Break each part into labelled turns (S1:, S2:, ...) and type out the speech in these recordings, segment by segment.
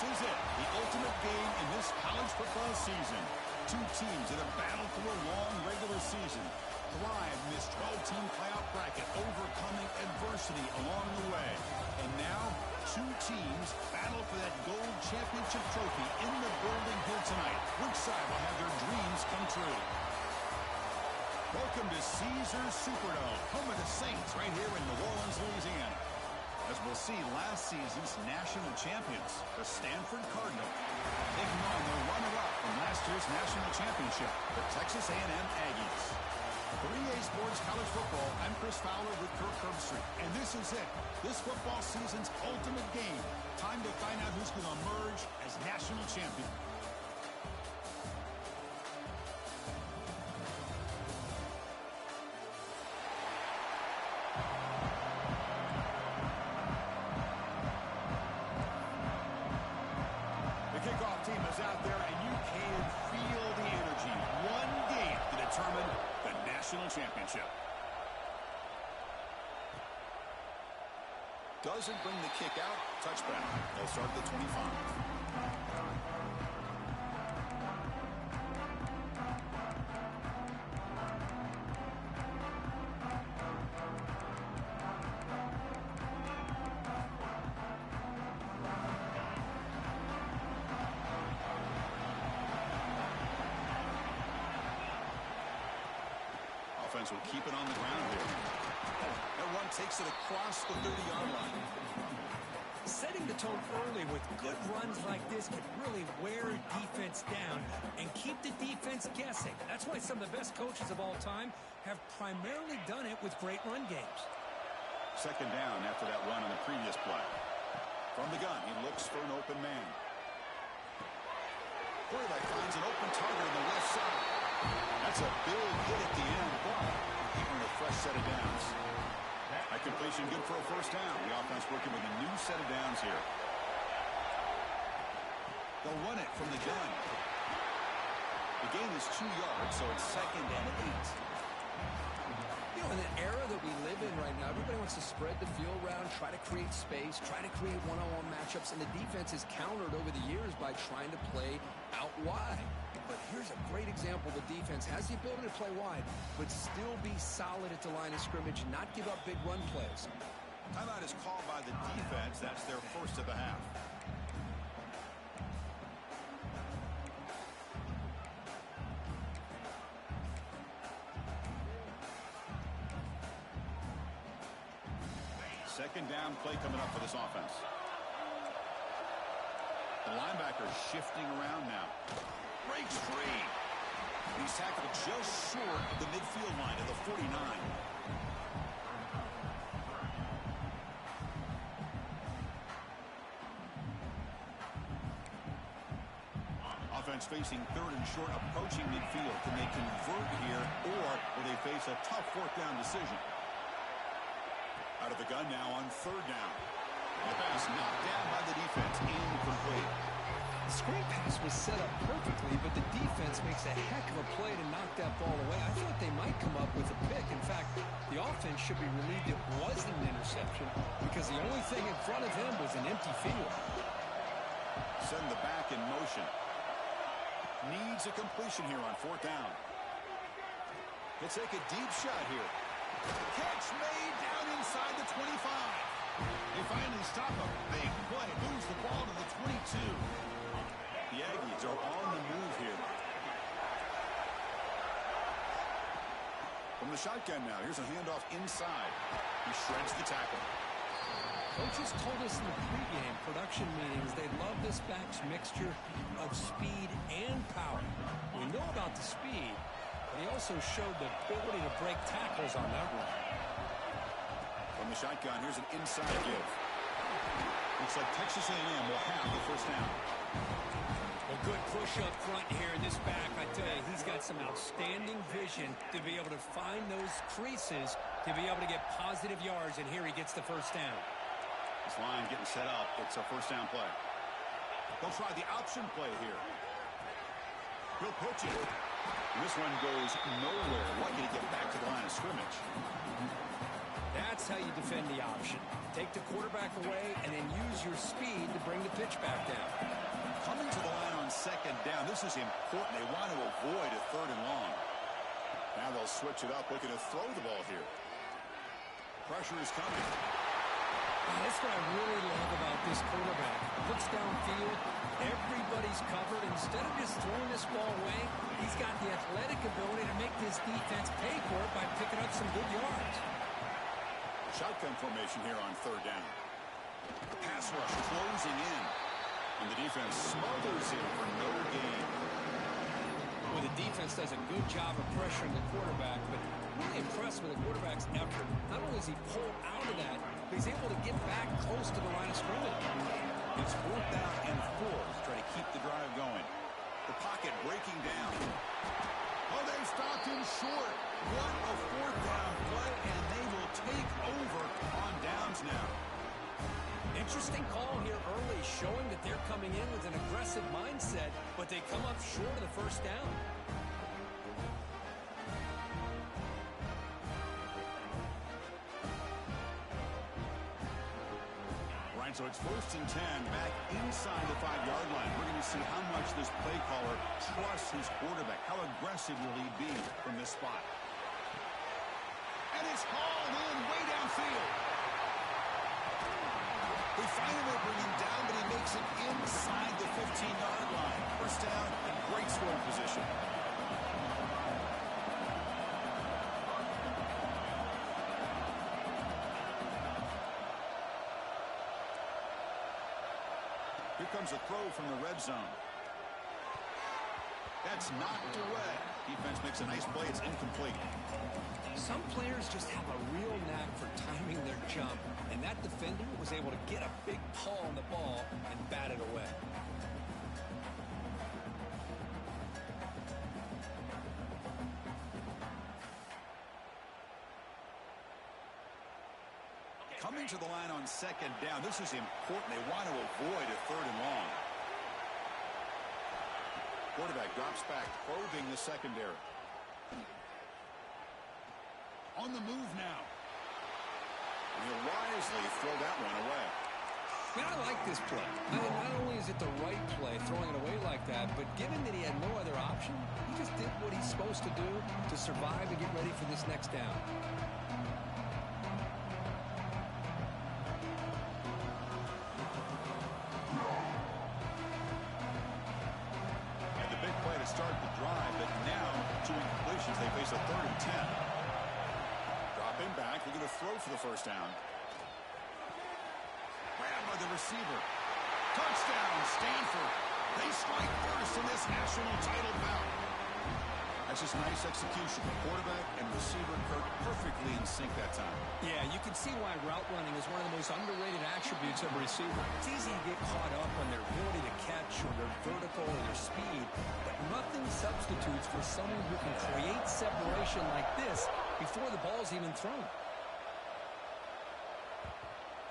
S1: is it, the ultimate game in this college football season. Two teams that have battled through a long regular season, thrive in this 12-team playoff bracket, overcoming adversity along the way. And now, two teams battle for that gold championship trophy in the building here tonight. Which side will have their dreams come true? Welcome to Caesars Superdome, home of the Saints, right here in New Orleans, Louisiana. As we'll see, last season's national champions, the Stanford Cardinals, taking on the runner-up from last year's national championship, the Texas A&M Aggies. 3A Sports College Football, I'm Chris Fowler with Kirk Herbstreit, and this is it, this football season's ultimate game. Time to find out who's going to emerge as national champion. Team is out there, and you can feel the energy. One game to determine the national championship. Doesn't bring the kick out. Touchback. They'll start at the 25. Offense will keep it on the ground here. That run takes it across the 30-yard line.
S2: Setting the tone early with good runs like this can really wear a defense down and keep the defense guessing. That's why some of the best coaches of all time have primarily done it with great run games.
S1: Second down after that run on the previous play. From the gun, he looks for an open man. Quarterback finds an open target on the left side. That's a big hit at the end, but even a fresh set of downs. That completion good for a first down. The offense working with a new set of downs here. They'll run it from the gun. The gain is 2 yards, so it's 2nd and 8.
S3: You know, in the era that we live in right now, everybody wants to spread the field around, try to create space, try to create one-on-one matchups, and the defense is countered over the years by trying to play out wide. But here's a great example. The defense has the ability to play wide, but still be solid at the line of scrimmage, not give up big run plays.
S1: Timeout is called by the defense. That's their first of the half. Second down play coming up for this offense. The linebacker shifting around now. Breaks free. He's tackled just short of the midfield line of the 49. Offense facing 3rd and short, approaching midfield. Can they convert here, or will they face a tough 4th down decision? Out of the gun now on 3rd down. And the pass knocked down by the defense. Incomplete.
S3: The screen pass was set up perfectly, but the defense makes a heck of a play to knock that ball away. I thought they might come up with a pick. In fact, the offense should be relieved it wasn't an interception because the only thing in front of him was an empty field.
S1: Send the back in motion. Needs a completion here on 4th down. He'll take a deep shot here. Catch made down inside the 25. They finally stop a big play. Moves the ball to the 22. The Aggies are on the move here. From the shotgun now, here's a handoff inside. He shreds the tackle.
S3: Coaches told us in the pregame production meetings they love this back's mixture of speed and power. We know about the speed, but he also showed the ability to break tackles on that run.
S1: From the shotgun, here's an inside give. Looks like Texas A&M will have the first down.
S2: Well, good push up front here in this back. I tell you, he's got some outstanding vision to be able to find those creases, to be able to get positive yards, and here he gets the first down.
S1: This line getting set up. It's a first down play. They'll try the option play here. He'll pitch it. And this one goes nowhere. Lucky to get back to the line of scrimmage.
S2: That's how you defend the option. Take the quarterback away and then use your speed to bring the pitch back down.
S1: Coming to the line on second down. This is important. They want to avoid a third and long. Now they'll switch it up, looking to throw the ball here. Pressure is coming.
S2: That's what I really love about this quarterback. Looks downfield, everybody's covered. Instead of just throwing this ball away, he's got the athletic ability to make this defense pay for it by picking up some good yards.
S1: Shotgun formation here on third down. Pass rush closing in. And the defense smothers him for no gain.
S2: Well, the defense does a good job of pressuring the quarterback, but really impressed with the quarterback's effort. Not only is he pulled out of that, but he's able to get back close to the line of scrimmage.
S1: It's 4th down and 4 to try to keep the drive going. The pocket breaking down. Oh, they stopped him short. What a 4th down play, and they will take over on downs now.
S2: Interesting call here early, showing that they're coming in with an aggressive mindset, but they come up short of the first down.
S1: So it's 1st and 10 back inside the 5-yard line. We're going to see how much this play caller trusts his quarterback. How aggressive will he be from this spot? And it's hauled in way downfield. They finally bring him down, but he makes it inside the 15-yard line. First down and great scoring position. Here comes a throw from the red zone. That's knocked away. Defense makes a nice play. It's incomplete.
S2: Some players just have a real knack for timing their jump, and that defender was able to get a big paw on the ball and bat it away.
S1: Coming to the line on second down. This is important. They want to avoid a third and long. Quarterback drops back, probing the secondary. On the move now. And he'll wisely throw that one away.
S2: Man, I like this play. I mean, not only is it the right play, throwing it away like that, but given that he had no other option, he just did what he's supposed to do to survive and get ready for this next down.
S1: Start the drive, but now 2 incompletions. They face a 3rd and 10. Dropping back, looking to throw for the first down. Grabbed by the receiver. Touchdown, Stanford. They strike first in this national title bout. That's just nice execution. Quarterback and receiver perfectly in sync that time.
S2: Yeah, you can see why route running is one of the most underrated attributes of a receiver. It's easy to get caught up on their ability to catch or their vertical or their speed, but nothing substitutes for someone who can create separation like this before the ball's even thrown.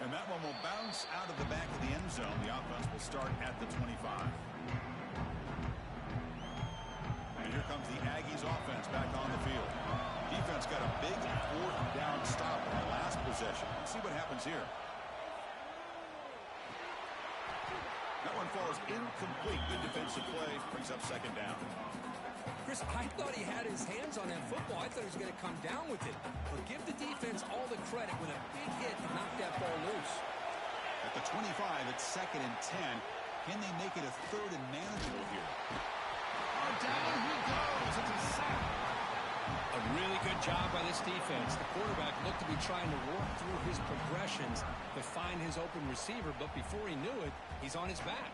S1: And that one will bounce out of the back of the end zone. The offense will start at the 25. And here comes the Aggies offense back on the field. Defense got a big 4th down stop on the last possession. Let's see what happens here. That one falls incomplete. Good defensive play. Brings up second down.
S2: Chris, I thought he had his hands on that football. I thought he was going to come down with it. But give the defense all the credit with a big hit to knock that ball loose.
S1: At the 25, it's 2nd and 10. Can they make it a 3rd and manageable here? Down he goes. It's a sack.
S2: A really good job by this defense. The quarterback looked to be trying to work through his progressions to find his open receiver, but before he knew it, he's on his back.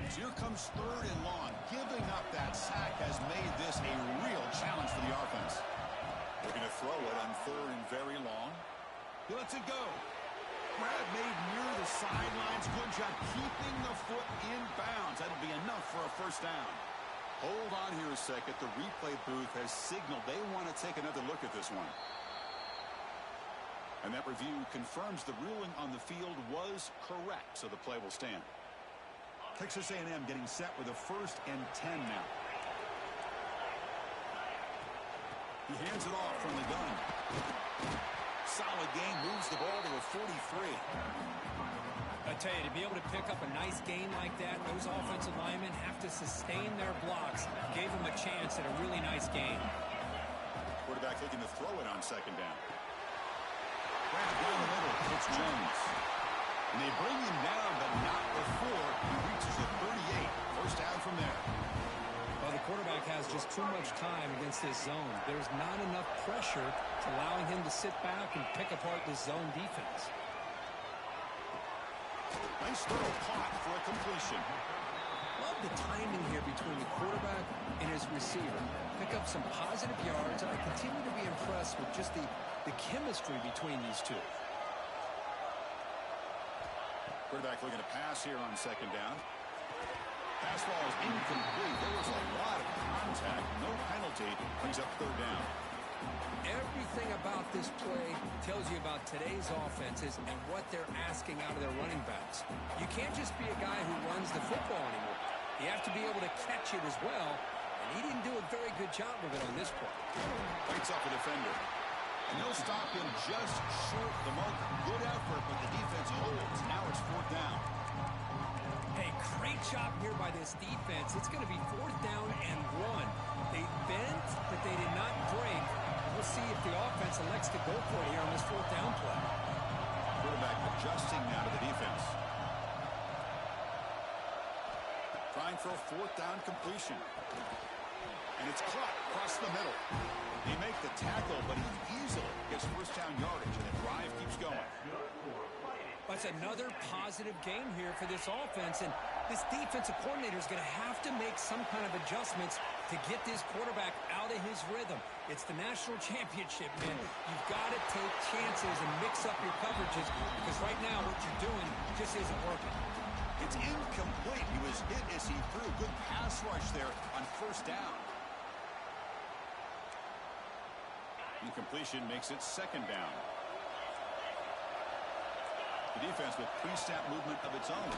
S1: So here comes 3rd and long. Giving up that sack has made this a real challenge for the offense. Looking to throw it on 3rd and very long. He lets it go. Grab made near the sidelines. Good job keeping the foot in bounds. That'll be enough for a first down. Hold on here a second. The replay booth has signaled they want to take another look at this one. And that review confirms the ruling on the field was correct, so the play will stand. Texas A&M getting set with a 1st and 10 now. He hands it off from the gun. Solid game, moves the ball to a 43.
S2: I tell you, to be able to pick up a nice game like that, those offensive linemen have to sustain their blocks. Gave him a chance at a really nice game.
S1: Quarterback looking to throw it on second down. Right down the middle, it's Jones. And they bring him down, but not before he reaches the 38. First down from there.
S2: Well, the quarterback has just too much time against this zone. There's not enough pressure to allowing him to sit back and pick apart this zone defense.
S1: Nice throw caught for a completion.
S3: Love the timing here between the quarterback and his receiver. Pick up some positive yards, and I continue to be impressed with just the chemistry between these two.
S1: Quarterback looking to pass here on second down. Pass ball is incomplete. There was a lot of contact. No penalty. Brings up third down.
S3: Everything about this play tells you about today's offenses and what they're asking out of their running backs. You can't just be a guy who runs the football anymore. You have to be able to catch it as well, and he didn't do a very good job of it on this play.
S1: Fights off a defender. And they'll stop him just short of the mark. Good effort, but the defense holds. Now it's fourth down.
S2: Hey, great job here by this defense. It's going to be fourth down and 1. They bent, but they did not break. We'll see if the offense elects to go for it here on this fourth down play.
S1: Quarterback adjusting now to the defense. Trying for a fourth down completion. And it's caught across the middle. They make the tackle, but he easily gets first down yardage, and the drive keeps going.
S2: That's another positive game here for this offense, and this defensive coordinator is going to have to make some kind of adjustments to get this quarterback out of his rhythm. It's the national championship, man. You've got to take chances and mix up your coverages, because right now what you're doing just isn't working.
S1: It's incomplete. He was hit as he threw. Good pass rush there on first down. Incompletion makes it second down. The defense with pre-snap movement of its own.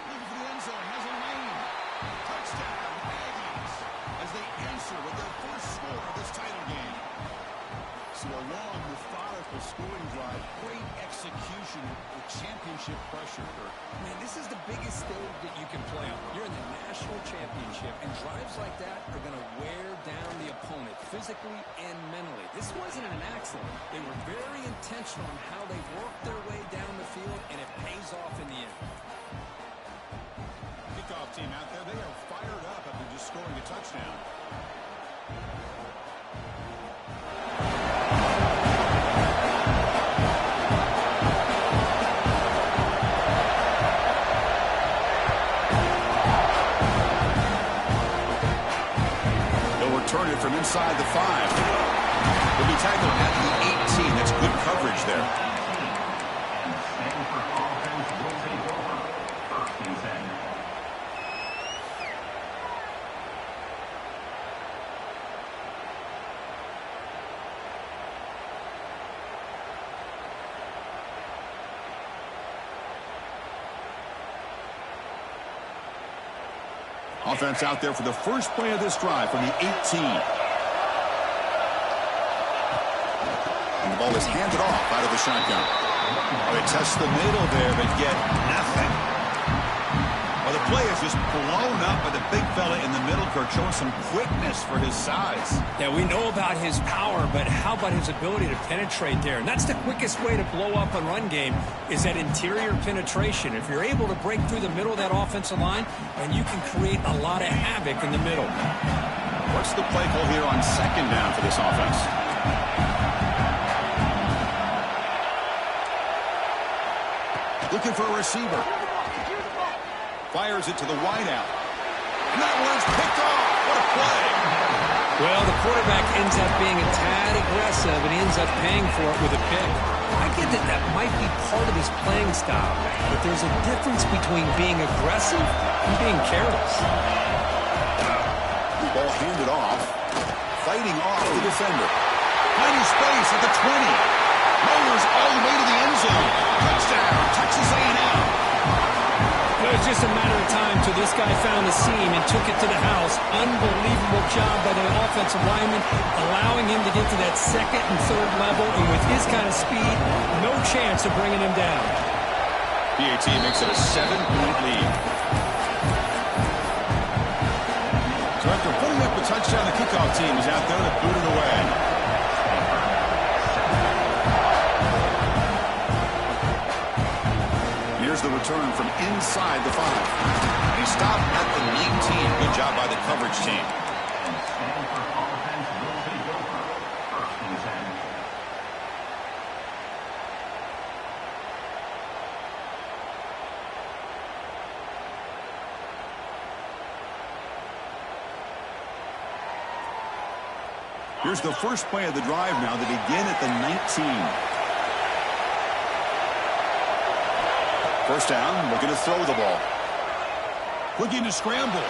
S1: Looking for the end zone. Has a lane. Touchdown, Aggies, as they answer with their first score of this title game. So a long, methodical scoring drive. Great execution with championship pressure.
S3: Man, this is the biggest stage that you can play on. You're in the national championship, and drives like that are going to wear down the opponent physically and mentally. This wasn't an accident. They were very intentional in how they worked their way down the field, and it pays off in the end.
S1: Kickoff team out there, they are fired up after just scoring a touchdown. Turn it from inside the 5. Will be tackled at the 18. That's good coverage there. Offense out there for the first play of this drive from the 18. And the ball is handed off out of the shotgun. Oh, they test the middle there, but get nothing. Well, the play is just blown up by the big fella in the middle, Kirk, showing some quickness for his size.
S2: Yeah, we know about his power, but how about his ability to penetrate there? And that's the quickest way to blow up a run game, is that interior penetration. If you're able to break through the middle of that offensive line, and you can create a lot of havoc in the middle.
S1: What's the play call here on second down for this offense? Looking for a receiver. Fires it to the wideout. And that one's picked off. What a play.
S2: Well, the quarterback ends up being a tad aggressive, and he ends up paying for it with a pick. I get that that might be part of his playing style, but there's a difference between being aggressive and being careless.
S1: The ball handed off. Fighting off the defender. Finding space at the 20. Rollers all the way to the end zone. Touchdown, Texas A&M.
S2: Good was just a matter of time till this guy found the seam and took it to the house. Unbelievable job by the offensive lineman, allowing him to get to that second and third level. And with his kind of speed, no chance of bringing him down.
S1: PAT makes it a 7-point lead. So after putting up a touchdown, the kickoff team is out there to boot it away. Here's the return from inside the 5. He stopped at the 19. Good job by the coverage team. Here's the first play of the drive now. They begin at the 19. First down, looking to throw the ball. Looking to scramble.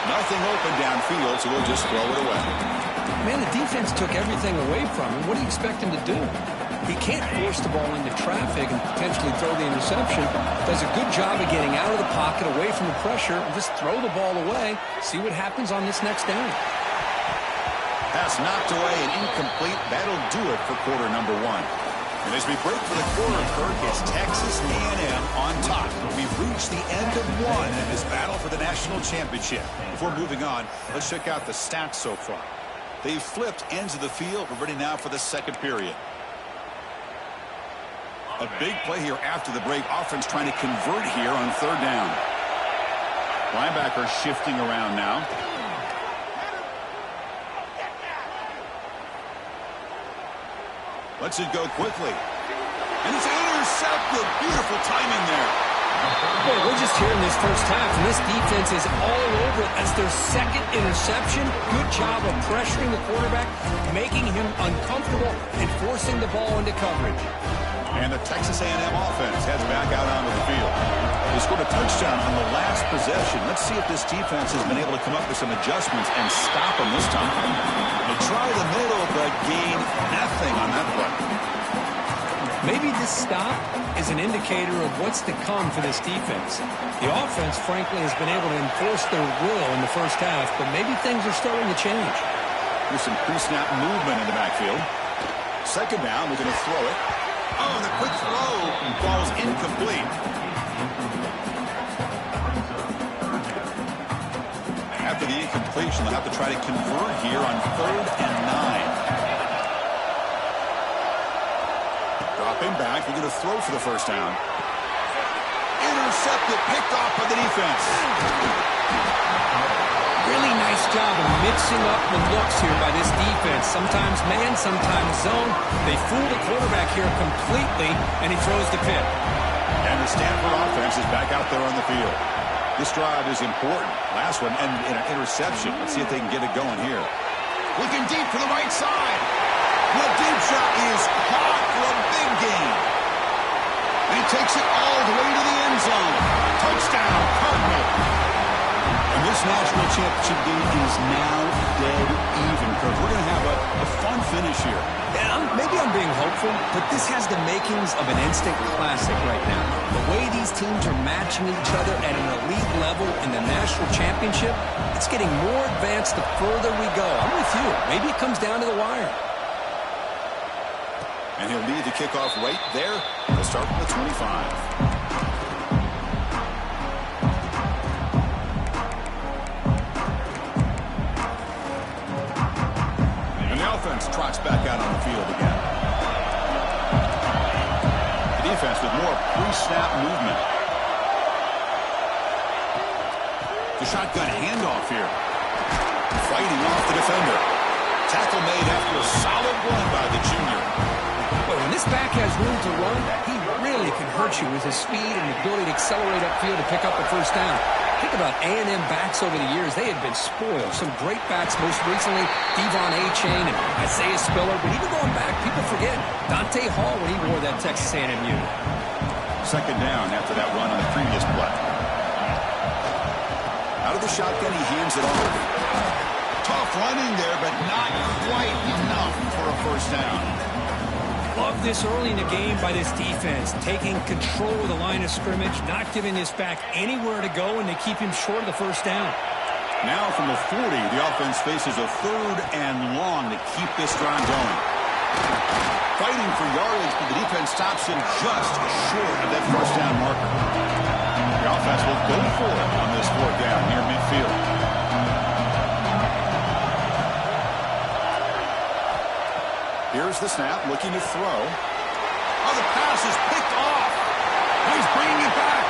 S1: Nothing open downfield, so they'll just throw it away.
S3: Man, the defense took everything away from him. What do you expect him to do? He can't force the ball into traffic and potentially throw the interception. Does a good job of getting out of the pocket, away from the pressure, and just throw the ball away. See what happens on this next down.
S1: Pass knocked away and incomplete. That'll do it for quarter number 1. And as we break for the quarter, Kirk, it's Texas A&M on top. We've reached the end of 1 in this battle for the national championship. Before moving on, let's check out the stats so far. They've flipped ends of the field. We're ready now for the second period. A big play here after the break. Offense trying to convert here on third down. Linebacker shifting around now. Lets it go quickly. And it's intercepted. Beautiful timing there.
S2: Boy, we're just here in this first half, and this defense is all over it. That's their second interception. Good job of pressuring the quarterback, making him uncomfortable, and forcing the ball into coverage.
S1: And the Texas A&M offense heads back out onto the field. They scored a touchdown on the last possession. Let's see if this defense has been able to come up with some adjustments and stop them this time. They try the middle, but gain nothing on that play.
S2: Maybe this stop is an indicator of what's to come for this defense. The offense, frankly, has been able to enforce their will in the first half, but maybe things are starting to change.
S1: There's some pre-snap movement in the backfield. Second down, we're going to throw it. Oh, the quick throw falls incomplete. After the incompletion, they'll have to try to convert here on 3rd and 9. Dropping back, they're going to throw for the first down. Intercepted, picked off by the defense.
S2: Really nice job of mixing up the looks here by this defense. Sometimes man, sometimes zone. They fool the quarterback here completely, and he throws the pick.
S1: And the Stanford offense is back out there on the field. This drive is important. Last one, and an interception. Let's see if they can get it going here. Looking deep for the right side. The deep shot is caught for a big gain. And he takes it all the way to the end zone. Touchdown, Cardinal. And this national championship game is now dead even, Kirk. We're going to have a fun finish here.
S3: Yeah, maybe I'm being hopeful, but this has the makings of an instant classic right now. The way these teams are matching each other at an elite level in the national championship, it's getting more advanced the further we go. I'm with you. Maybe it comes down to the wire.
S1: And he'll lead the kickoff right there. He'll start from the 25. Trots back out on the field again. The defense with more pre-snap movement. The shotgun handoff here. Fighting off the defender. Tackle made after a solid run by the junior.
S3: Well, when this back has room to run, he really can hurt you with his speed and ability to accelerate upfield to pick up a first down. Think about A&M backs over the years. They had been spoiled. Some great backs, most recently Devon A-Chain and Isaiah Spiller. But even going back, people forget Dante Hall when he wore that Texas A&M unit.
S1: Second down after that run on the previous play. Out of the shotgun, he hands it off. Tough running there, but not quite enough for a first down.
S2: Love this early in the game by this defense, taking control of the line of scrimmage, not giving this back anywhere to go, and they keep him short of the first down.
S1: Now from the 40, the offense faces a 3rd and long to keep this drive going. Fighting for yardage, but the defense stops him just short of that first down marker. The offense will go for it on this 4th down near midfield. Here's the snap, looking to throw. Oh, the pass is picked off. He's bringing it back.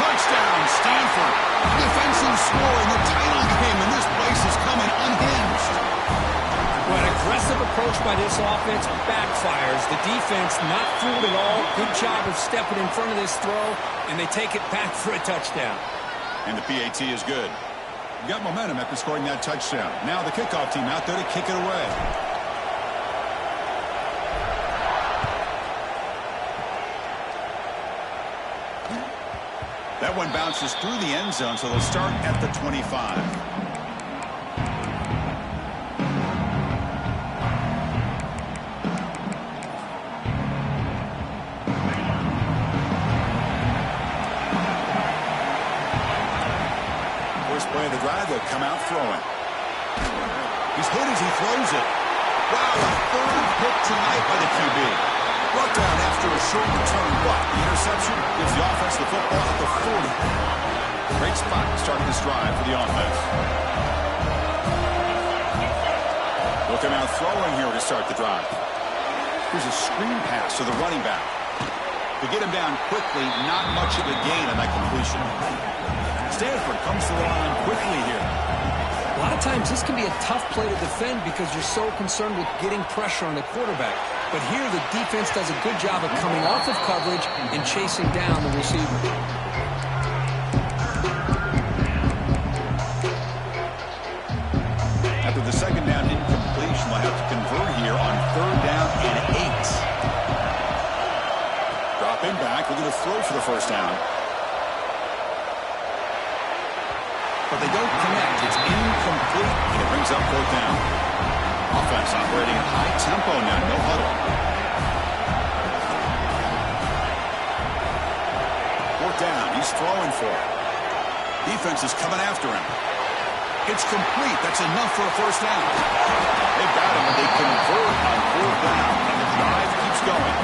S1: Touchdown, Stanford. Defensive score in the title game, and this place is coming unhinged.
S2: Well, an aggressive approach by this offense backfires. The defense not fooled at all. Good job of stepping in front of this throw, and they take it back for a touchdown.
S1: And the PAT is good. Got momentum after scoring that touchdown. Now the kickoff team out there to kick it away. That one bounces through the end zone, so they'll start at the 25. Play of the drive, they'll come out throwing. He's hit as he throws it. Wow, a 3rd hit tonight by the QB. Brought down after a short return, but the interception gives the offense the football at the 40. Great spot to start this drive for the offense. They'll come out throwing here to start the drive. Here's a screen pass to the running back. To get him down quickly, not much of a gain on that completion. Stanford comes to the line quickly here.
S2: A lot of times this can be a tough play to defend because you're so concerned with getting pressure on the quarterback. But here the defense does a good job of coming off of coverage and chasing down the receiver.
S1: After the 2nd down incompletion, they'll have to convert here on 3rd down and 8. Dropping back, looking to throw for the first down. But they don't connect. It's incomplete, and it brings up 4th down. Offense operating at high tempo now, no huddle. 4th down, he's throwing for it. Defense is coming after him. It's complete. That's enough for a first down. They got him, and they convert on 4th down, and the drive keeps going.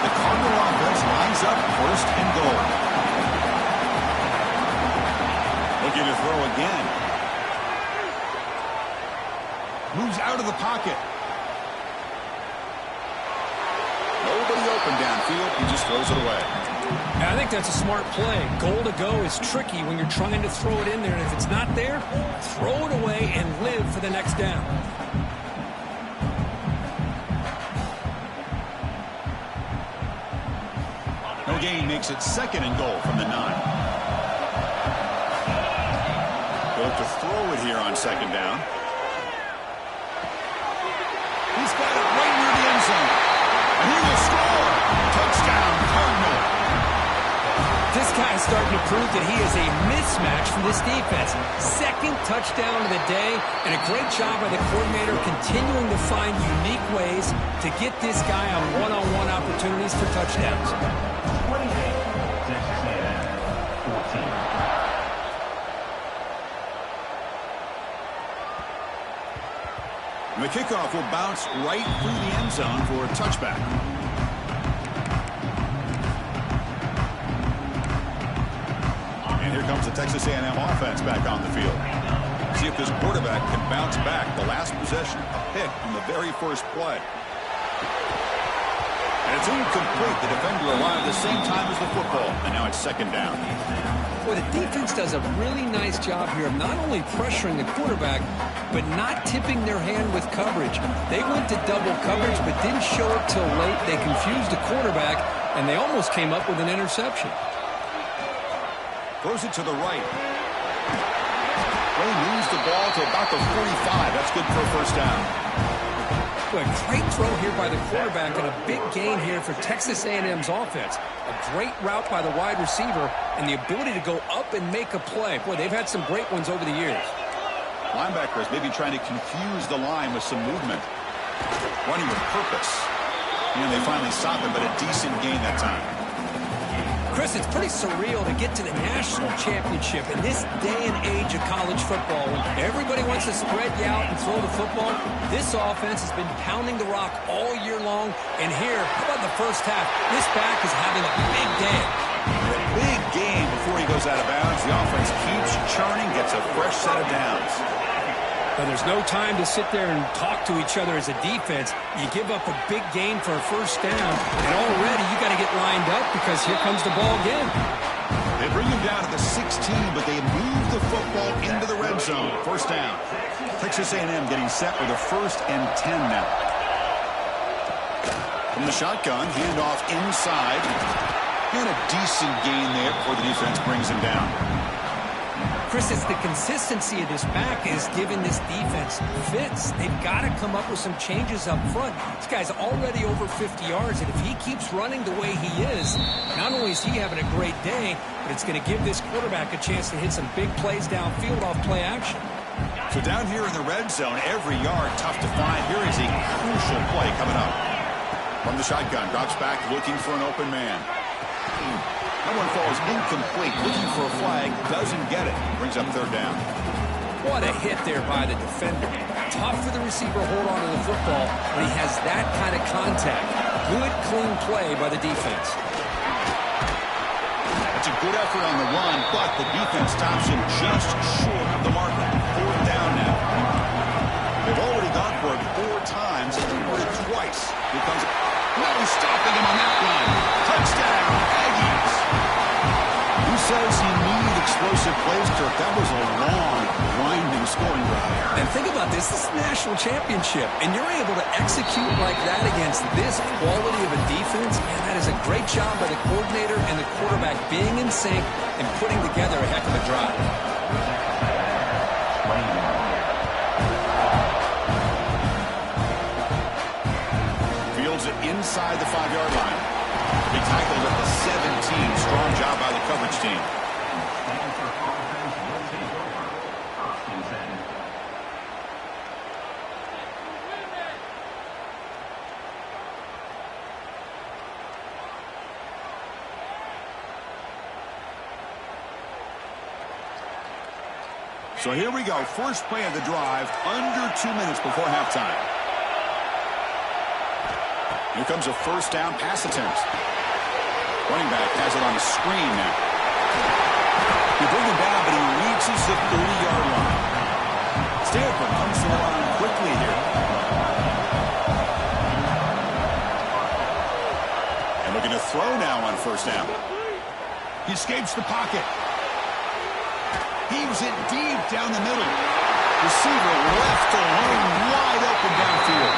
S1: The Cardinal offense lines up 1st and goal. Looking to throw again. Moves out of the pocket. Nobody open downfield. He just throws it away.
S2: I think that's a smart play. Goal to go is tricky when you're trying to throw it in there. And if it's not there, throw it away and live for the next down.
S1: No gain makes it 2nd and goal from the 9. To throw it here on 2nd down. He's got it right near the end zone. And he will score. Touchdown, Cardinal.
S2: This guy is starting to prove that he is a mismatch for this defense. 2nd touchdown of the day, and a great job by the coordinator continuing to find unique ways to get this guy on one-on-one opportunities for touchdowns.
S4: 28, Texas A&M, 14.
S1: The kickoff will bounce right through the end zone for a touchback. And here comes the Texas A&M offense back on the field. See if this quarterback can bounce back. The last possession, a pick on the very first play. And it's incomplete. The defender arrived at the same time as the football. And now it's 2nd down.
S2: Well, the defense does a really nice job here of not only pressuring the quarterback, but not tipping their hand with coverage. They went to double coverage, but didn't show it till late. They confused the quarterback, and they almost came up with an interception.
S1: Throws it to the right. Ray moves the ball to about the 45. That's good for a first down.
S2: Boy, a great throw here by the quarterback and a big gain here for Texas A&M's offense. A great route by the wide receiver and the ability to go up and make a play. Boy, they've had some great ones over the years.
S1: Linebacker is maybe trying to confuse the line with some movement. Running with purpose. And they finally stop him, but a decent gain that time.
S2: Chris, it's pretty surreal to get to the national championship in this day and age of college football. When everybody wants to spread you out and throw the football, this offense has been pounding the rock all year long. And here, how about the first half? This back is having a big day.
S1: A big game before he goes out of bounds. The offense keeps churning, gets a fresh set of downs.
S2: But there's no time to sit there and talk to each other as a defense. You give up a big gain for a first down, and already you got to get lined up because here comes the ball again.
S1: They bring him down to the 16, but they move the football into the red zone. First down. Texas A&M getting set with a 1st and 10 now. From the shotgun, handoff inside. And a decent gain there before the defense brings him down.
S2: Chris, it's the consistency of this back is giving this defense fits. They've got to come up with some changes up front. This guy's already over 50 yards, and if he keeps running the way he is, not only is he having a great day, but it's going to give this quarterback a chance to hit some big plays downfield off play action.
S1: So down here in the red zone, every yard tough to find. Here is a crucial play coming up. From the shotgun, drops back looking for an open man. That one falls incomplete, looking for a flag, doesn't get it. Brings up 3rd down.
S2: What a hit there by the defender. Tough for the receiver to hold on to the football when he has that kind of contact. Good, clean play by the defense.
S1: It's a good effort on the run, but the defense stops him just short of the marker. 4th down now. They've already gone for it 4 times, and they were it twice. Here comes it. No stopping him on that one. Touchdown, Aggies. Who says you need explosive plays, Kirk? That was a long, winding scoring drive.
S2: And think about this. This is a national championship, and you're able to execute like that against this quality of a defense. Man, that is a great job by the coordinator and the quarterback being in sync and putting together a heck of a drive.
S1: Fields it inside the 5-yard line. He tackled at the 17. Strong job by the coverage team. So here we go. First play of the drive, under 2 minutes before halftime. Here comes a 1st down pass attempt. Running back has it on the screen now. He brings him down, but he reaches the 30-yard line. Stanford comes to the line quickly here. And looking to throw now on 1st down. He escapes the pocket. Heaves it deep down the middle. Receiver left alone, wide open downfield.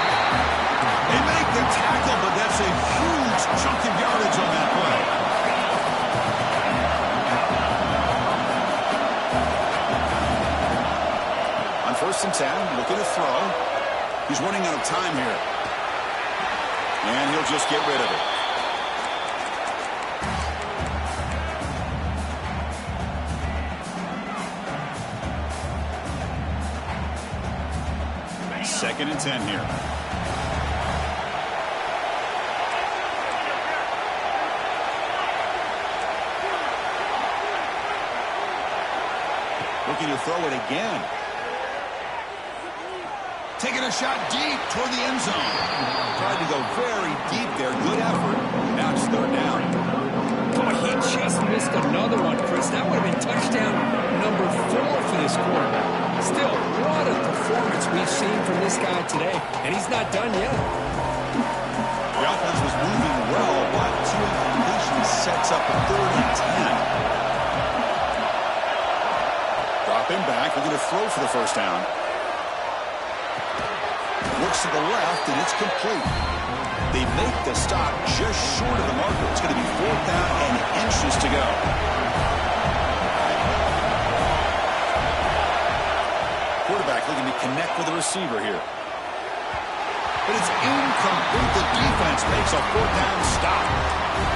S1: They make the tackle, but that's a huge chunk of yardage on that play. On 1st and 10, looking to throw. He's running out of time here. And he'll just get rid of it. Second and 10 here. Looking to throw it again. Taking a shot deep toward the end zone. Tried to go very deep there. Good effort. Now it's 3rd down.
S2: Oh, he just missed another one, Chris. That would have been touchdown number 4 for this quarterback. Still, what a performance we've seen from this guy today, and he's not done yet.
S1: The offense was moving well, but 2 incompletions sets up a 3rd and 10. Drop him back. We're going to throw for the 1st down. Looks to the left, and it's complete. They make the stop just short of the marker. It's going to be 4th down and inches to go. Quarterback looking to connect with the receiver here. But it's incomplete. The defense makes a 4th down stop.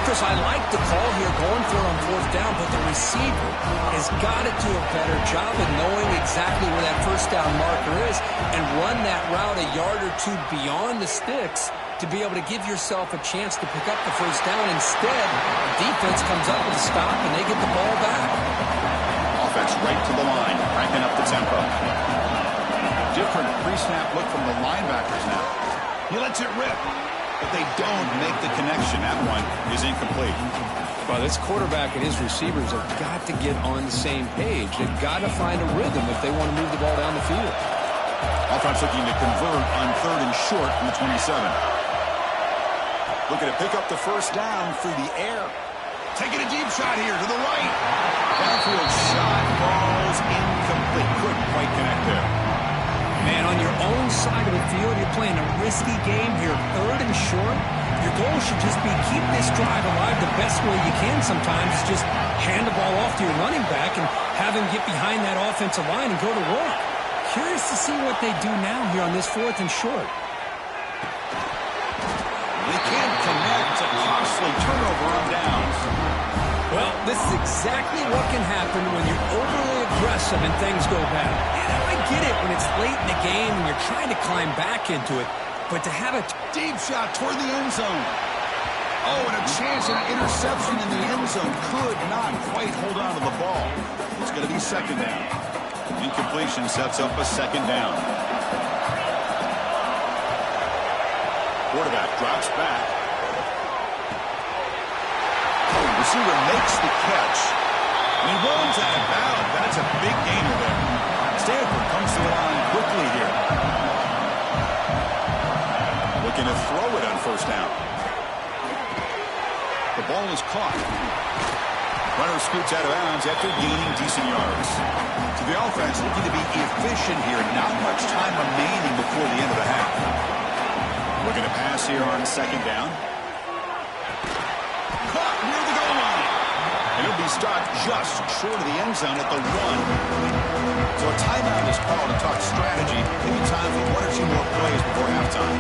S2: Chris, I like the call here going for it on fourth down, but the receiver has got to do a better job of knowing exactly where that first down marker is and run that route a yard or two beyond the sticks to be able to give yourself a chance to pick up the first down. Instead, the defense comes up with a stop and they get the ball back.
S1: Offense right to the line, cranking up the tempo. Different pre-snap look from the linebackers now. He lets it rip, but they don't make the connection. That one is incomplete.
S3: Well, this quarterback and his receivers have got to get on the same page. They've got to find a rhythm if they want to move the ball down the field.
S1: Offense looking to convert on 3rd and short from the 27. Looking to pick up the first down through the air. Taking a deep shot here to the right. Downfield shot, balls incomplete. Couldn't quite connect there.
S2: Man, on your own side of the field, you're playing a risky game here, 3rd and short. Your goal should just be keep this drive alive the best way you can sometimes. Just hand the ball off to your running back and have him get behind that offensive line and go to work. Curious to see what they do now here on this 4th and short.
S1: They can't connect. A costly turnover on downs.
S2: Well, this is exactly what can happen when you're overly aggressive and things go bad. And I get it when it's late in the game and you're trying to climb back into it. But to have a
S1: Deep shot toward the end zone. Oh, and a chance at an interception in the end zone. Could not quite hold on to the ball. It's going to be 2nd down. Incompletion sets up a 2nd down. Quarterback drops back. Oh, receiver makes the catch. And he runs out of bounds. That's a big gainer there. Stanford comes to the line quickly here. Looking to throw it on 1st down. The ball is caught. Runner scoots out of bounds after gaining decent yards. To the offense, looking to be efficient here. Not much time remaining before the end of the half. Looking to pass here on 2nd down. Caught near the goal line. And he'll be stopped just short of the end zone at the 1. So a timeout is called to talk strategy. Maybe time for 1 or 2 more plays before halftime.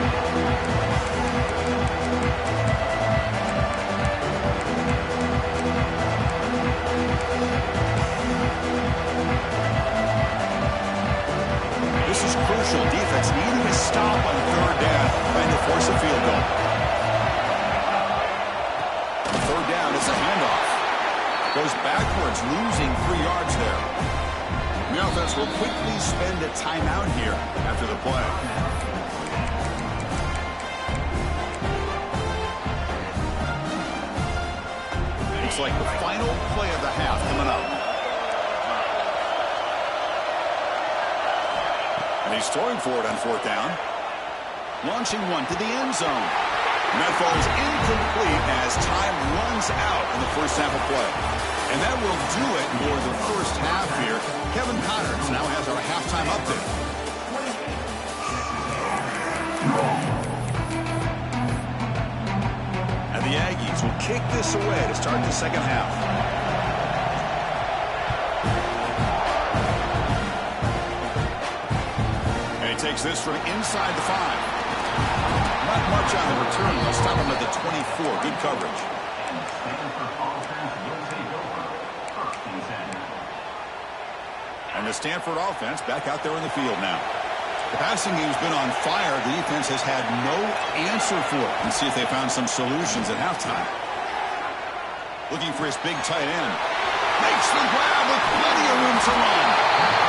S1: This is crucial. Defense needing a stop on 3rd down, trying to force a field goal. 3rd down, it's a handoff. Goes backwards, losing 3 yards there. The offense will quickly spend a timeout here after the play. Looks like the final play of the half coming up. And he's throwing for it on 4th down. Launching one to the end zone. And that falls incomplete as time runs out in the first half of play. And that will do it for the first half here. Kevin Connors now has our halftime update. And the Aggies will kick this away to start the second half. And he takes this from inside the 5. Not much on the return. They'll stop him at the 24. Good coverage. And the Stanford offense back out there in the field now. The passing game's been on fire. The defense has had no answer for it. Let's see if they found some solutions at halftime. Looking for his big tight end. Makes the grab with plenty of room to run.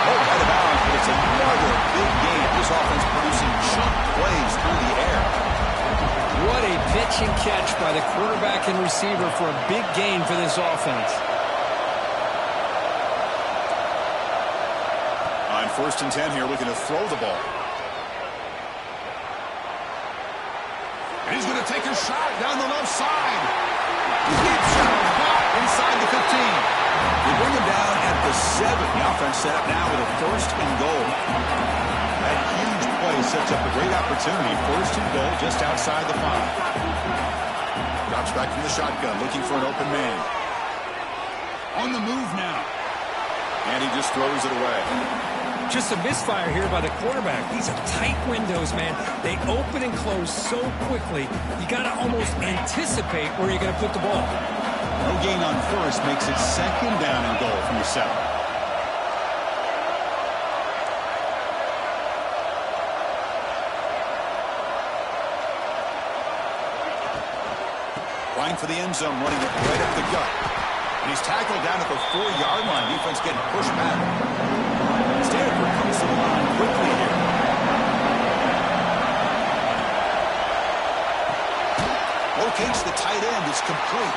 S1: Oh, out of bounds, but it's another big game. This offense producing chunk plays through the air.
S2: What a pitch and catch by the quarterback and receiver for a big gain for this offense.
S1: On 1st and 10 here, looking to throw the ball. And he's going to take a shot down the left side. Deep shot caught inside the 15. They bring him down at the 7. The offense set up now with a 1st and goal. That huge play sets up a great opportunity. 1st and goal just outside the 5. Drops back from the shotgun, looking for an open man. On the move now. And he just throws it away.
S2: Just a misfire here by the quarterback. These are tight windows, man. They open and close so quickly, you got to almost anticipate where you're going to put the ball.
S1: No gain on first makes it second down and goal from the 7. Line for the end zone, running it right up the gut. And he's tackled down at the 4-yard line. Defense getting pushed back. Stanford comes to the line quickly here. Locates the tight end. It's complete.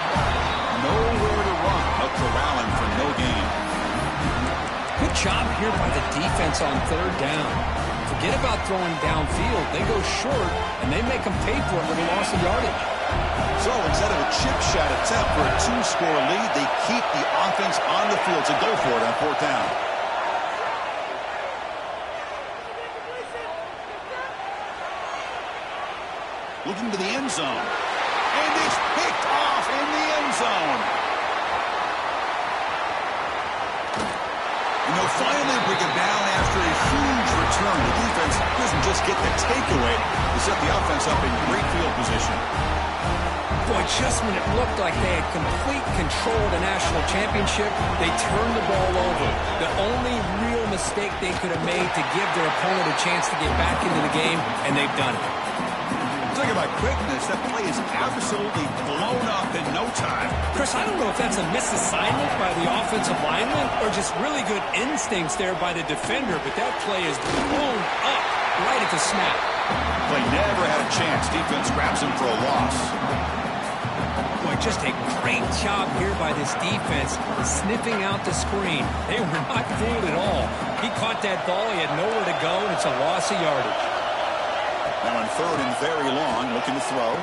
S1: Nowhere to run. A corralling for no gain.
S3: Good job here by the defense on 3rd down. Forget about throwing downfield. They go short, and they make them pay for it with a loss of yardage.
S1: So instead of a chip shot attempt for a 2-score lead, they keep the offense on the field to go for it on 4th down. Looking to the end zone. And it's picked off in the end zone. And they'll finally bring it down after a huge return. The defense doesn't just get the takeaway. They set the offense up in great field position.
S2: Boy, just when it looked like they had complete control of the national championship, they turned the ball over. The only real mistake they could have made to give their opponent a chance to get back into the game, and they've done it.
S1: Talking about quickness, that play is absolutely blown up in no time.
S2: Chris, I don't know if that's a misassignment by the offensive lineman or just really good instincts there by the defender, but that play is blown up right at the snap.
S1: Play never had a chance. Defense grabs him for a loss.
S2: Boy, just a great job here by this defense, sniffing out the screen. They were not fooled at all. He caught that ball, he had nowhere to go, and it's a loss of yardage.
S1: Now on 3rd and very long, looking to throw.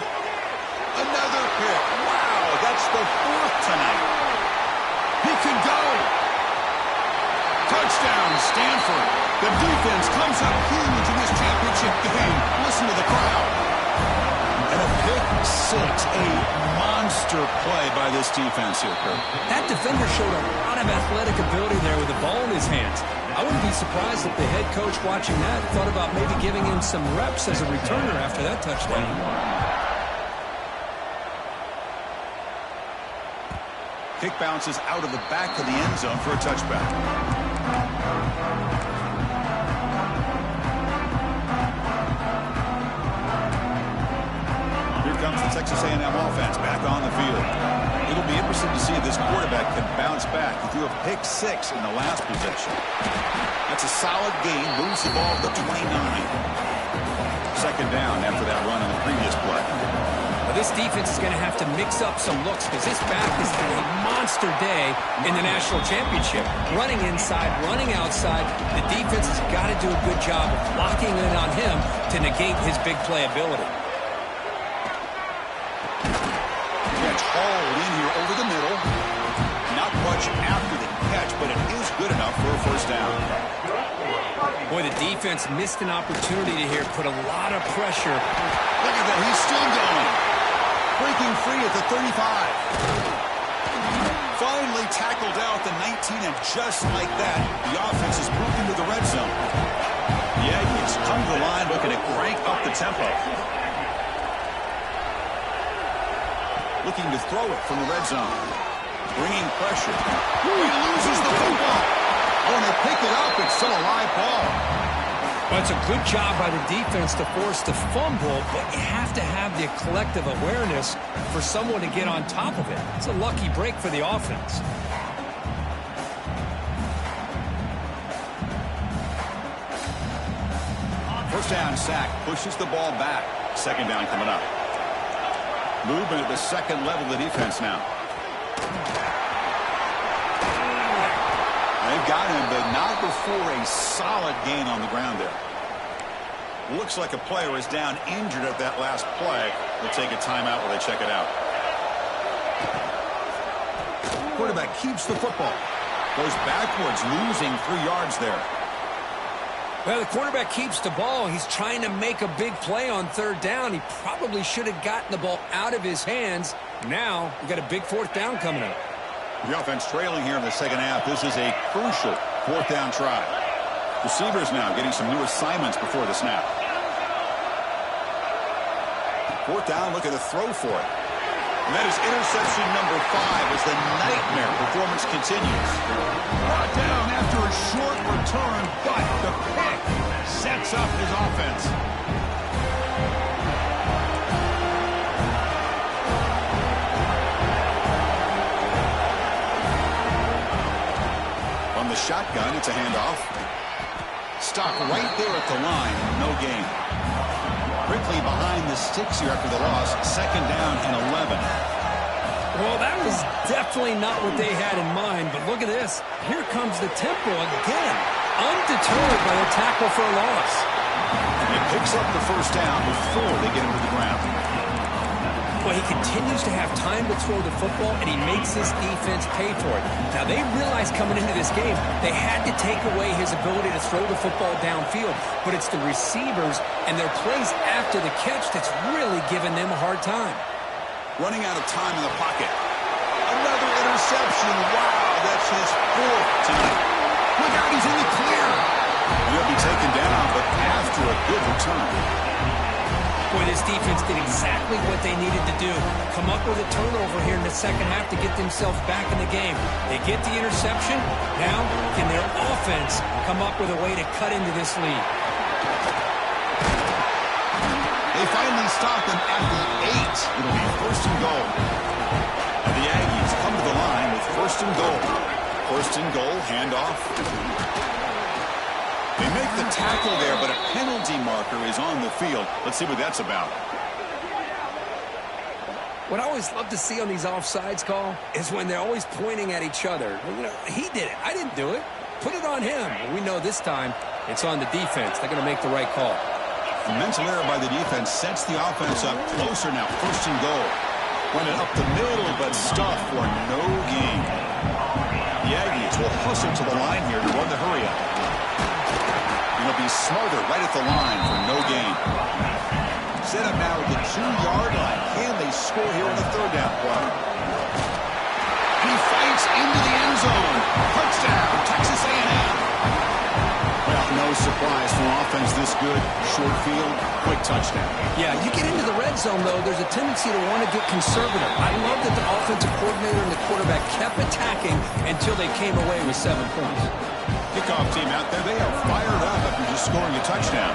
S1: Another pick. Wow, that's the 4th tonight. He can go. Touchdown, Stanford. The defense comes up huge in this championship game. Listen to the crowd. And a pick 6, a monster play by this defense here, Kurt.
S2: That defender showed a lot of athletic ability there with the ball in his hands. I wouldn't be surprised if the head coach watching that thought about maybe giving him some reps as a returner after that touchdown.
S1: Kick bounces out of the back of the end zone for a touchback. Here comes the Texas A&M offense back on the field. It'll be interesting to see if this quarterback can bounce back. He threw a pick 6 in the last possession. That's a solid gain. Moves the ball to the 29. 2nd down after that run on the previous play.
S2: Well, this defense is going to have to mix up some looks because this back is having a monster day in the national championship. Running inside, running outside. The defense has got to do a good job of locking in on him to negate his big play ability.
S1: Catch hauled in here over the middle. Not much after the catch, but it is good enough for a 1st down.
S2: Boy, the defense missed an opportunity to here, put a lot of pressure.
S1: Look at that, he's still going. Breaking free at the 35. Finally tackled out the 19, and just like that, the offense is moved into the red zone. The Aggies come to the line looking to crank up the tempo. Looking to throw it from the red zone. Bringing pressure. He loses the football. Oh, and they pick it up. It's still a live ball.
S2: Well, it's a good job by the defense to force the fumble, but you have to have the collective awareness for someone to get on top of it. It's a lucky break for the offense.
S1: First down sack. Pushes the ball back. 2nd down coming up. Movement at the 2nd level of the defense now. They've got him, but not before a solid gain on the ground there. Looks like a player is down injured at that last play. They'll take a timeout while they check it out. Quarterback keeps the football. Goes backwards, losing 3 yards there.
S2: Well, the quarterback keeps the ball. He's trying to make a big play on 3rd down. He probably should have gotten the ball out of his hands. Now, we've got a big 4th down coming up.
S1: The offense trailing here in the 2nd half. This is a crucial 4th down try. Receivers now getting some new assignments before the snap. Fourth down, looking to throw for it. And that is interception number 5 as the nightmare performance continues. Brought down after a short return, but the pick sets up his offense. On the shotgun, it's a handoff. Stop right there at the line, no gain. Quickly behind the sticks here after the loss, second down and 11.
S2: Well, that was definitely not what they had in mind, but look at this. Here comes the tempo again, undeterred by the tackle for a loss.
S1: And he picks up the first down before they get him to the ground.
S2: Well, he continues to have time to throw the football, and he makes this defense pay for it. Now, they realized coming into this game they had to take away his ability to throw the football downfield, but it's the receivers and their plays after the catch that's really giving them a hard time.
S1: Running out of time in the pocket. Another interception. Wow, that's his 4th tonight. Look out, he's in the clear. He'll be taken down, but after a good return.
S2: Boy, this defense did exactly what they needed to do. Come up with a turnover here in the second half to get themselves back in the game. They get the interception. Now, can their offense come up with a way to cut into this lead?
S1: They finally stop him at the 8. It'll be first and goal. And the Aggies come to the line with first and goal. First and goal, handoff. They make the tackle there, but a penalty marker is on the field. Let's see what that's about.
S2: What I always love to see on these offsides call is when they're always pointing at each other. You know, he did it. I didn't do it. Put it on him. We know this time it's on the defense. They're going to make the right call.
S1: A mental error by the defense sets the offense up closer now. First and goal. Went it up the middle, but stuffed for no gain. The Aggies will hustle to the line here to run the hurry up. It'll be smothered right at the line for no gain. Set up now at the 2-yard line. Can they score here on the third down play? He fights into the end zone. Touchdown, Texas A&M. Well, no surprise for an offense this good. Short field, quick touchdown.
S2: Yeah, you get into the red zone, though, there's a tendency to want to get conservative. I love that the offensive coordinator and the quarterback kept attacking until they came away with 7 points.
S1: Kickoff team out there, they are fired up after just scoring a touchdown.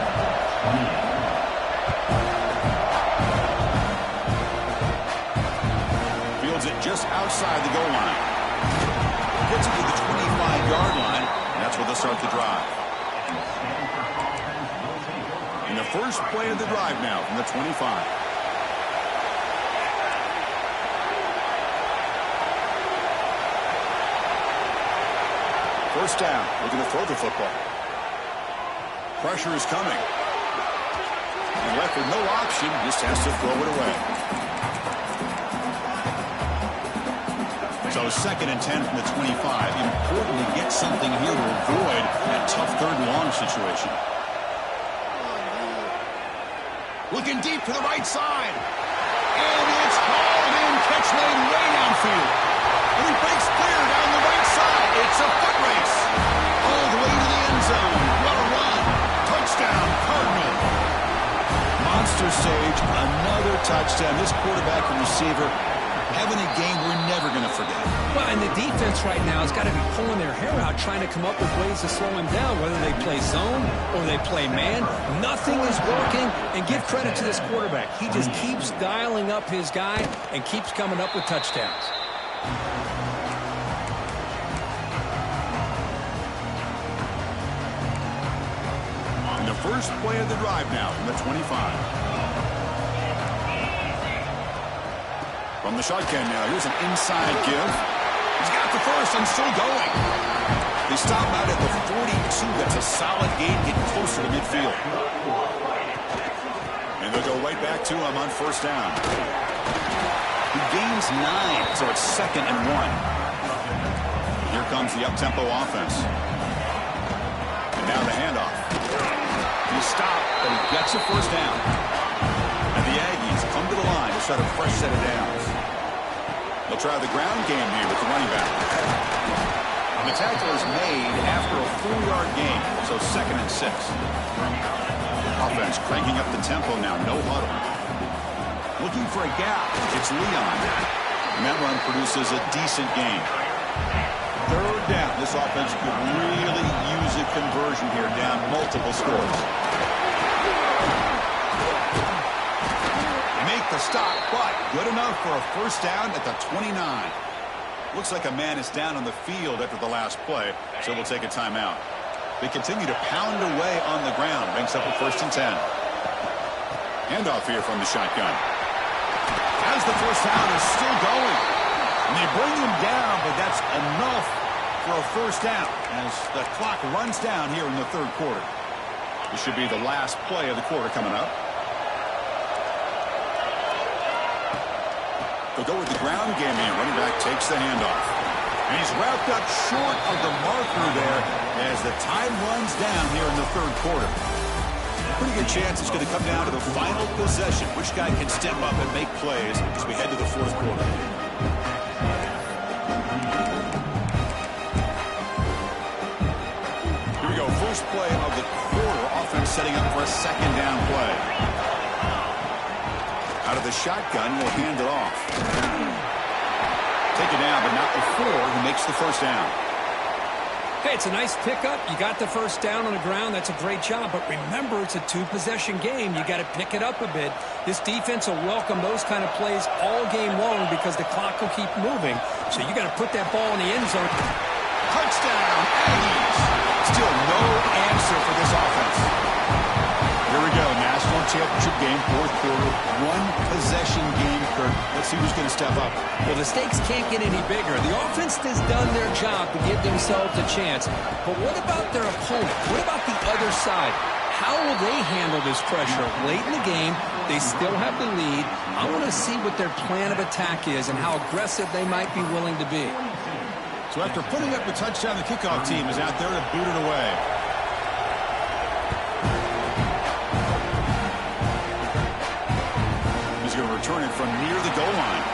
S1: Fields it just outside the goal line. Gets it to the 25-yard line, and that's where they'll start the drive. And the first play of the drive now from the 25. First down, looking to throw the football. Pressure is coming. And left with no option, just has to throw it away. So second and 10 from the 25. Important to get something here to avoid that tough third and long situation. Looking deep to the right side. And it's hauled in, catch lane way downfield. And he breaks clear down the right side. It's a foot race. All the way to the end zone. What a run. Touchdown, Cardinal. Monster stage, another touchdown. This quarterback and receiver having a game we're never going to forget.
S2: Well, and the defense right now has got to be pulling their hair out, trying to come up with ways to slow him down, whether they play zone or they play man. Nothing is working, and give credit to this quarterback. He just keeps dialing up his guy and keeps coming up with touchdowns.
S1: And the first play of the drive now from the 25. From the shotgun now, here's an inside give. He's got the first and still going. They stop out at the 42. That's a solid gain, getting closer to midfield. And they'll go right back to him on first down. He gains 9, so it's second and 1. Here comes the up-tempo offense. And now the handoff. He stopped, but he gets a first down. And the Aggies come to the line to start a fresh set of downs. They'll try the ground game here with the running back. The tackle is made after a 4-yard gain, so 2nd and 6. Offense cranking up the tempo now, no huddle. Looking for a gap, it's Leon. And that run produces a decent gain. 3rd down, this offense could really use a conversion here, down multiple scores. They make the stop, but good enough for a 1st down at the 29. Looks like a man is down on the field after the last play, so we'll take a timeout. They continue to pound away on the ground. Brings up a 1st and 10. Handoff here from the shotgun. As the 1st down is still going. And they bring him down, but that's enough for a 1st down as the clock runs down here in the 3rd quarter. This should be the last play of the quarter coming up. They'll go with the ground game here. Running back takes the handoff. And he's wrapped up short of the marker there as the time runs down here in the 3rd quarter. Pretty good chance it's going to come down to the final possession. Which guy can step up and make plays as we head to the 4th quarter. Here we go. First play of the quarter. Offense setting up for a 2nd down play. Out of the shotgun, will hand it off. Take it down, but not before he makes the 1st down.
S2: Hey, it's a nice pickup. You got the 1st down on the ground. That's a great job. But remember, it's a 2-possession game. You got to pick it up a bit. This defense will welcome those kind of plays all game long because the clock will keep moving. So you got to put that ball in the end zone.
S1: Touchdown, Aggies. Still no answer for this offense. Here we go, national championship game, 4th quarter, 1-possession game, Kirk. Let's see who's going to step up.
S2: Well, the stakes can't get any bigger. The offense has done their job to give themselves a chance. But what about their opponent? What about the other side? How will they handle this pressure? Late in the game, they still have the lead. I want to see what their plan of attack is and how aggressive they might be willing to be.
S1: So after putting up the touchdown, the kickoff team is out there to boot it away. Going to return it from near the goal line.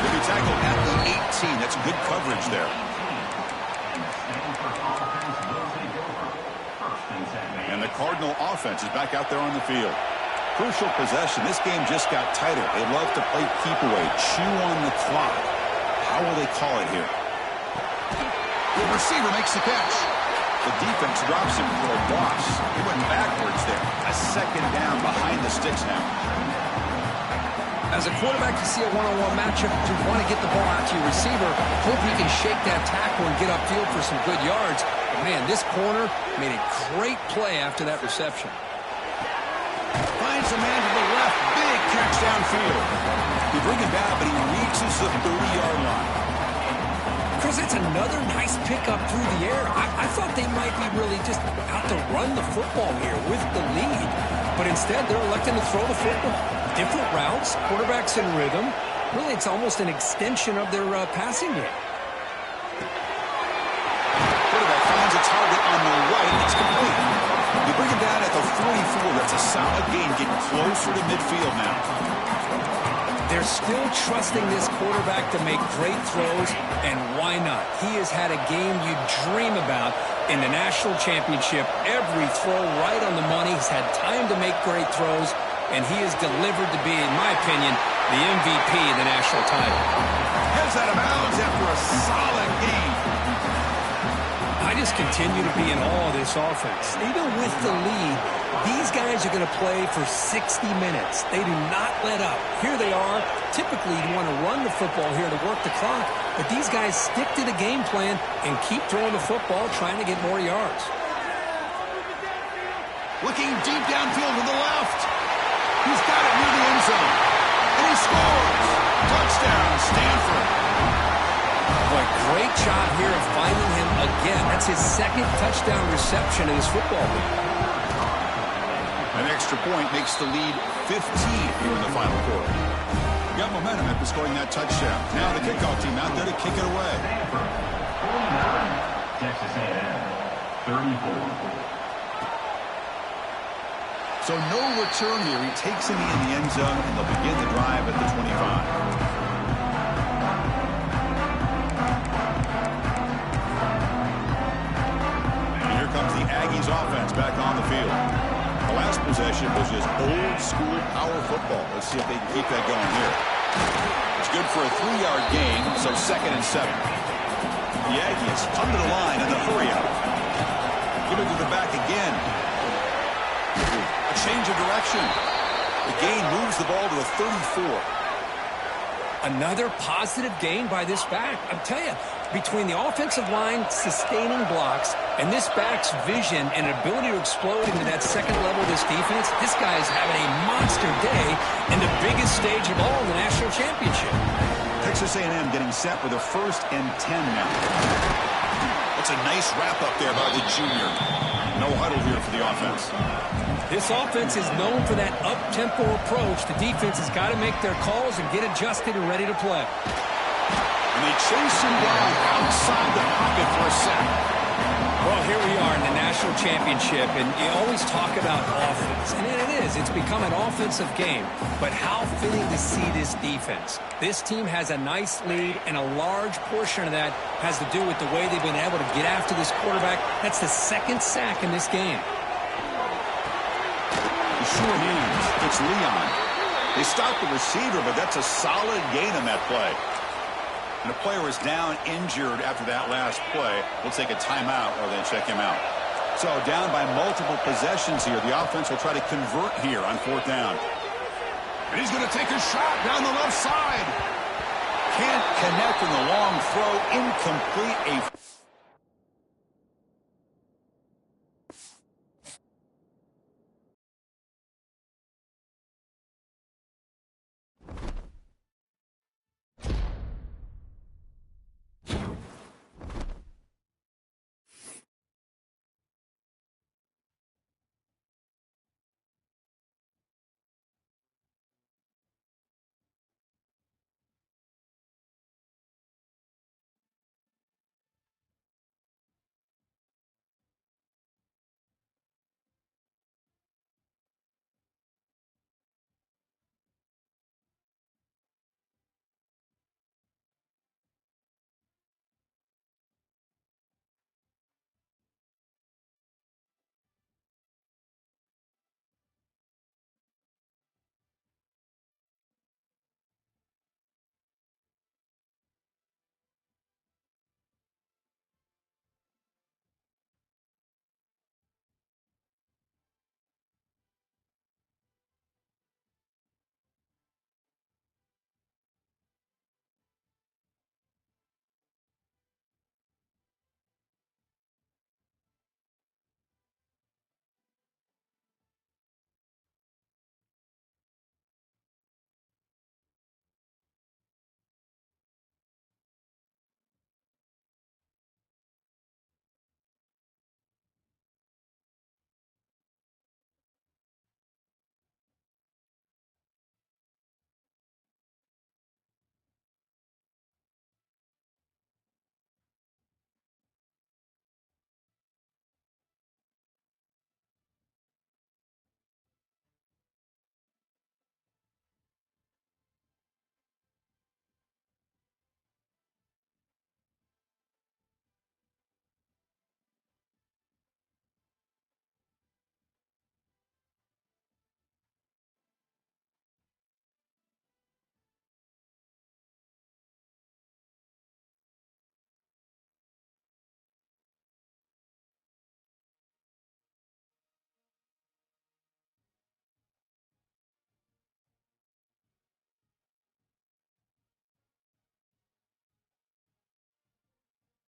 S1: He'll be tackled at the 18. That's good coverage there. And the Cardinal offense is back out there on the field. Crucial possession. This game just got tighter. They love to play keep away, chew on the clock. How will they call it here? The receiver makes the catch. The defense drops him for a loss. He went backwards there. A 2nd down behind the sticks now.
S2: As a quarterback, you see a one-on-one matchup. You want to get the ball out to your receiver. Hope he can shake that tackle and get upfield for some good yards. But man, this corner made a great play after that reception.
S1: Finds a man to the left. Big catch downfield. They bring him down, but he reaches the 30-yard line.
S2: Chris, it's another nice pickup through the air. I thought they might be really just out to run the football here with the lead. But instead, they're electing to throw the football. Different routes, quarterbacks in rhythm. Really, it's almost an extension of their passing game.
S1: Quarterback finds a target on the right. It's complete. They bring him down at the 44. That's a solid gain, getting closer to midfield now.
S2: They're still trusting this quarterback to make great throws, and why not? He has had a game you dream about in the national championship. Every throw right on the money. He's had time to make great throws, and he has delivered to be, in my opinion, the MVP of the national title.
S1: Heads out of bounds after a solid game.
S2: I just continue to be in awe of this offense. Even with the lead, these guys are going to play for 60 minutes. They do not let up. Here they are. Typically, you want to run the football here to work the clock, but these guys stick to the game plan and keep throwing the football, trying to get more yards.
S1: Looking deep downfield to the left. He's got it near the end zone. And he scores. Touchdown, Stanford.
S2: Boy, great job here of finding him again. That's his 2nd touchdown reception in his football game.
S1: An extra point makes the lead 15 here in the final quarter. Got momentum after scoring that touchdown. Now the kickoff team out there to kick it away.
S4: Texas A&M, 34.
S1: So no return here. He takes him in the end zone, and they'll begin the drive at the 25. Championship was just old-school power football. Let's see if they can keep that going here. It's good for a 3-yard gain, so 2nd and 7. The Aggies come to the line in the hurry up. Give it to the back again. A change of direction. The gain moves the ball to a 34.
S2: Another positive gain by this back. I'm telling you, between the offensive line sustaining blocks and this back's vision and ability to explode into that second level of this defense, this guy is having a monster day in the biggest stage of all in the national championship.
S1: Texas A&M getting set with a 1st and 10 now. That's a nice wrap-up there by the junior. No huddle here for the offense.
S2: This offense is known for that up-tempo approach. The defense has got to make their calls and get adjusted and ready to play.
S1: And they chase him down outside the pocket for a sack.
S2: Well, here we are in the national championship, and you always talk about offense. And it is. It's become an offensive game. But how fitting to see this defense. This team has a nice lead, and a large portion of that has to do with the way they've been able to get after this quarterback. That's the 2nd sack in this game.
S1: The sure hands. It's Leon. They stop the receiver, but that's a solid gain on that play. And the player is down injured after that last play. We'll take a timeout or then check him out. So down by multiple possessions here. The offense will try to convert here on 4th down. And he's going to take a shot down the left side. Can't connect in the long throw. Incomplete.